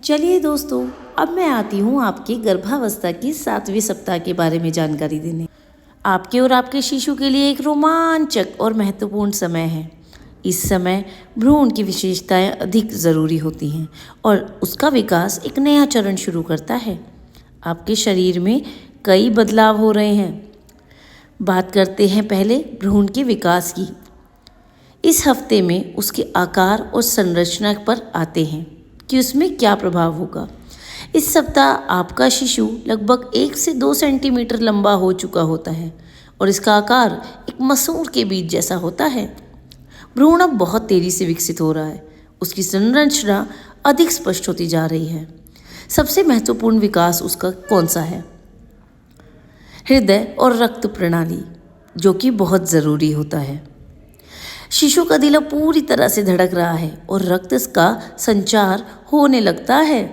चलिए दोस्तों, अब मैं आती हूँ आपकी गर्भावस्था की 7वें सप्ताह के बारे में जानकारी देने। आपके और आपके शिशु के लिए एक रोमांचक और महत्वपूर्ण समय है। इस समय भ्रूण की विशेषताएं अधिक ज़रूरी होती हैं और उसका विकास एक नया चरण शुरू करता है। आपके शरीर में कई बदलाव हो रहे हैं। बात करते हैं पहले भ्रूण के विकास की। इस हफ्ते में उसके आकार और संरचना पर आते हैं कि उसमें क्या प्रभाव होगा। इस सप्ताह आपका शिशु लगभग 1 से 2 सेंटीमीटर लंबा हो चुका होता है और इसका आकार एक मसूर के बीज जैसा होता है। भ्रूण अब बहुत तेज़ी से विकसित हो रहा है। उसकी संरचना अधिक स्पष्ट होती जा रही है। सबसे महत्वपूर्ण विकास उसका कौन सा है? हृदय और रक्त प्रणाली, जो कि बहुत ज़रूरी होता है। शिशु का दिल अब पूरी तरह से धड़क रहा है और रक्त का संचार होने लगता है।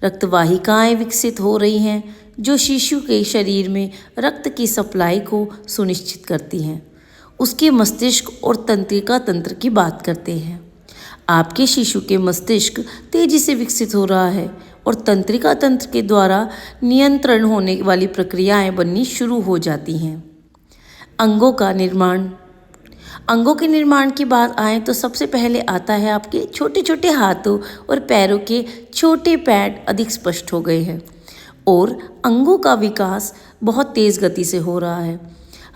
रक्तवाहिकाएं विकसित हो रही हैं जो शिशु के शरीर में रक्त की सप्लाई को सुनिश्चित करती हैं। उसके मस्तिष्क और तंत्रिका तंत्र की बात करते हैं। आपके शिशु के मस्तिष्क तेजी से विकसित हो रहा है और तंत्रिका तंत्र के द्वारा नियंत्रण होने वाली प्रक्रियाएं बननी शुरू हो जाती हैं। अंगों का निर्माण। अंगों के निर्माण की बात आए तो सबसे पहले आता है आपके छोटे छोटे हाथों और पैरों के छोटे पैड अधिक स्पष्ट हो गए हैं और अंगों का विकास बहुत तेज़ गति से हो रहा है।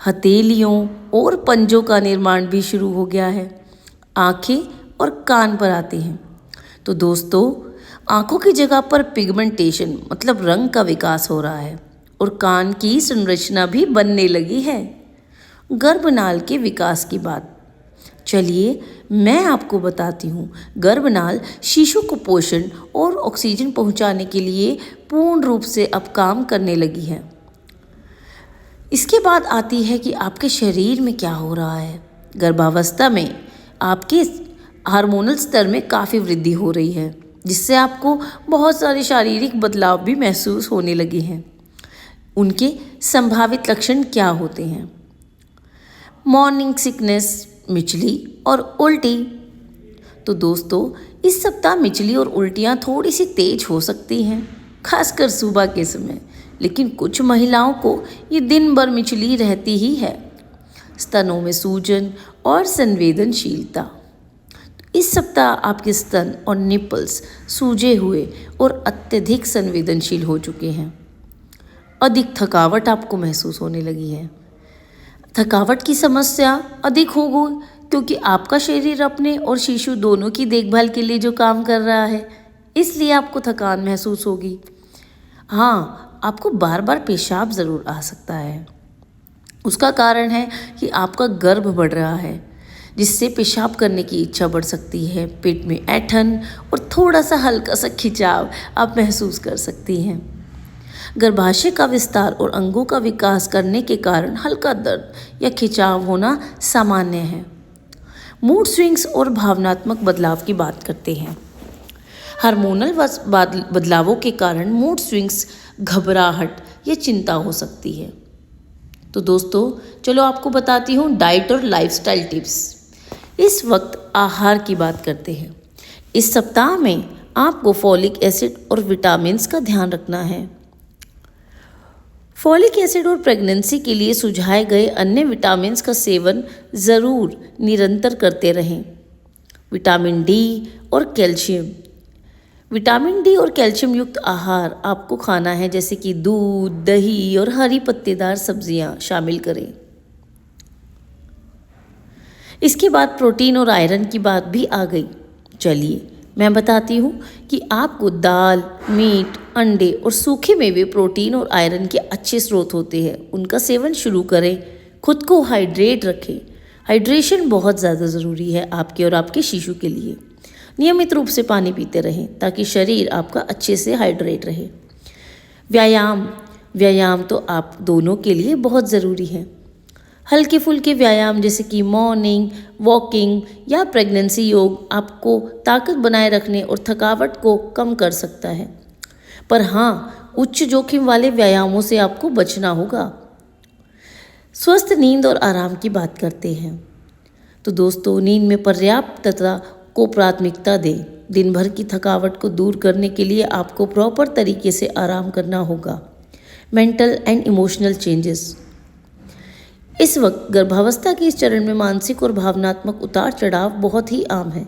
हथेलियों और पंजों का निर्माण भी शुरू हो गया है। आँखें और कान पर आते हैं तो दोस्तों, आँखों की जगह पर पिगमेंटेशन मतलब रंग का विकास हो रहा है और कान की संरचना भी बनने लगी है। गर्भनाल के विकास की बात। चलिए मैं आपको बताती हूँ। गर्भनाल शिशु को पोषण और ऑक्सीजन पहुँचाने के लिए पूर्ण रूप से अब काम करने लगी है। इसके बाद आती है कि आपके शरीर में क्या हो रहा है। गर्भावस्था में आपके हार्मोनल स्तर में काफ़ी वृद्धि हो रही है, जिससे आपको बहुत सारे शारीरिक बदलाव भी महसूस होने लगे हैं। उनके संभावित लक्षण क्या होते हैं? मॉर्निंग सिकनेस, मिचली और उल्टी। तो दोस्तों, इस सप्ताह मिचली और उल्टियाँ थोड़ी सी तेज हो सकती हैं, खासकर सुबह के समय, लेकिन कुछ महिलाओं को ये दिन भर मिचली रहती ही है। स्तनों में सूजन और संवेदनशीलता। इस सप्ताह आपके स्तन और निपल्स सूजे हुए और अत्यधिक संवेदनशील हो चुके हैं। अधिक थकावट आपको महसूस होने लगी है। थकावट की समस्या अधिक होगी क्योंकि आपका शरीर अपने और शिशु दोनों की देखभाल के लिए जो काम कर रहा है, इसलिए आपको थकान महसूस होगी। हाँ, आपको बार बार पेशाब ज़रूर आ सकता है। उसका कारण है कि आपका गर्भ बढ़ रहा है, जिससे पेशाब करने की इच्छा बढ़ सकती है। पेट में ऐंठन और थोड़ा सा हल्का सा खिंचाव आप महसूस कर सकती हैं। गर्भाशय का विस्तार और अंगों का विकास करने के कारण हल्का दर्द या खिंचाव होना सामान्य है। मूड स्विंग्स और भावनात्मक बदलाव की बात करते हैं। हार्मोनल बदलावों के कारण मूड स्विंग्स, घबराहट या चिंता हो सकती है। तो दोस्तों, चलो आपको बताती हूँ डाइट और लाइफस्टाइल टिप्स। इस वक्त आहार की बात करते हैं। इस सप्ताह में आपको फॉलिक एसिड और विटामिन्स का ध्यान रखना है। फॉलिक एसिड और प्रेगनेंसी के लिए सुझाए गए अन्य विटामिन्स का सेवन ज़रूर निरंतर करते रहें। विटामिन डी और कैल्शियम। विटामिन डी और कैल्शियम युक्त आहार आपको खाना है, जैसे कि दूध, दही और हरी पत्तेदार सब्जियां शामिल करें। इसके बाद प्रोटीन और आयरन की बात भी आ गई। चलिए मैं बताती हूँ कि आपको दाल, मीट, अंडे और सूखे मेवे प्रोटीन और आयरन के अच्छे स्रोत होते हैं, उनका सेवन शुरू करें। खुद को हाइड्रेट रखें। हाइड्रेशन बहुत ज़्यादा ज़रूरी है आपके और आपके शिशु के लिए। नियमित रूप से पानी पीते रहें ताकि शरीर आपका अच्छे से हाइड्रेट रहे। व्यायाम तो आप दोनों के लिए बहुत ज़रूरी है। हल्के फुल्के व्यायाम जैसे कि मॉर्निंग वॉकिंग या प्रेगनेंसी योग आपको ताकत बनाए रखने और थकावट को कम कर सकता है। पर हाँ, उच्च जोखिम वाले व्यायामों से आपको बचना होगा। स्वस्थ नींद और आराम की बात करते हैं। तो दोस्तों, नींद में पर्याप्तता को प्राथमिकता दें। दिन भर की थकावट को दूर करने के लिए आपको प्रॉपर तरीके से आराम करना होगा। Mental and emotional changes. इस वक्त गर्भावस्था के इस चरण में मानसिक और भावनात्मक उतार चढ़ाव बहुत ही आम है।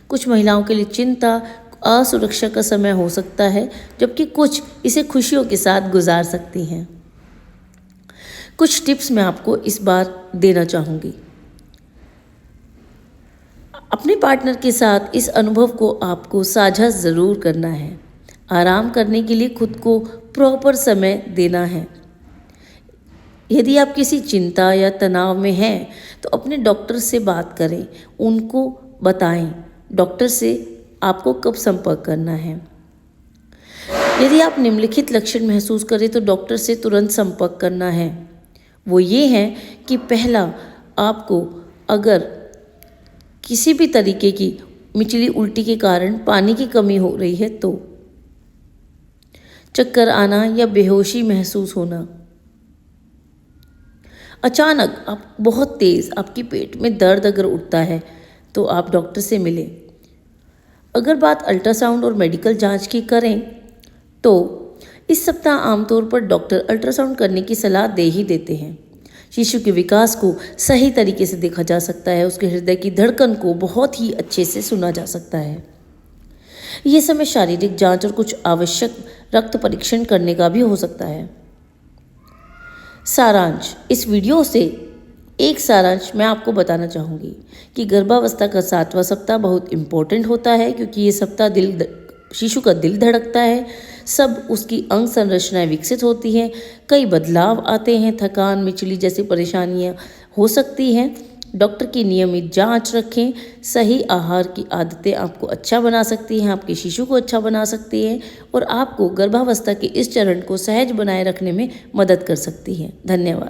कुछ महिलाओं के लिए चिंता, असुरक्षा का समय हो सकता है, जबकि कुछ इसे खुशियों के साथ गुजार सकती हैं। कुछ टिप्स मैं आपको इस बार देना चाहूँगी। अपने पार्टनर के साथ इस अनुभव को आपको साझा ज़रूर करना है। आराम करने के लिए खुद को प्रॉपर समय देना है। यदि आप किसी चिंता या तनाव में हैं तो अपने डॉक्टर से बात करें, उनको बताएं डॉक्टर से आपको कब संपर्क करना है। यदि आप निम्नलिखित लक्षण महसूस करें तो डॉक्टर से तुरंत संपर्क करना है। वो ये हैं कि पहला, आपको अगर किसी भी तरीके की मिचली उल्टी के कारण पानी की कमी हो रही है तो चक्कर आना या बेहोशी महसूस होना, अचानक आप बहुत तेज़ आपकी पेट में दर्द अगर उठता है तो आप डॉक्टर से मिलें। अगर बात अल्ट्रासाउंड और मेडिकल जांच की करें तो इस सप्ताह आमतौर पर डॉक्टर अल्ट्रासाउंड करने की सलाह दे ही देते हैं। शिशु के विकास को सही तरीके से देखा जा सकता है, उसके हृदय की धड़कन को बहुत ही अच्छे से सुना जा सकता है। ये समय शारीरिक जांच और कुछ आवश्यक रक्त परीक्षण करने का भी हो सकता है। सारांश। इस वीडियो से एक सारांश मैं आपको बताना चाहूँगी कि गर्भावस्था का 7वां सप्ताह बहुत इम्पोर्टेंट होता है, क्योंकि ये सप्ताह शिशु का दिल धड़कता है, सब उसकी अंग संरचनाएं विकसित होती हैं, कई बदलाव आते हैं, थकान, मिचली जैसी परेशानियां हो सकती हैं। डॉक्टर की नियमित जांच रखें। सही आहार की आदतें आपको अच्छा बना सकती हैं, आपके शिशु को अच्छा बना सकती हैं और आपको गर्भावस्था के इस चरण को सहज बनाए रखने में मदद कर सकती हैं। धन्यवाद।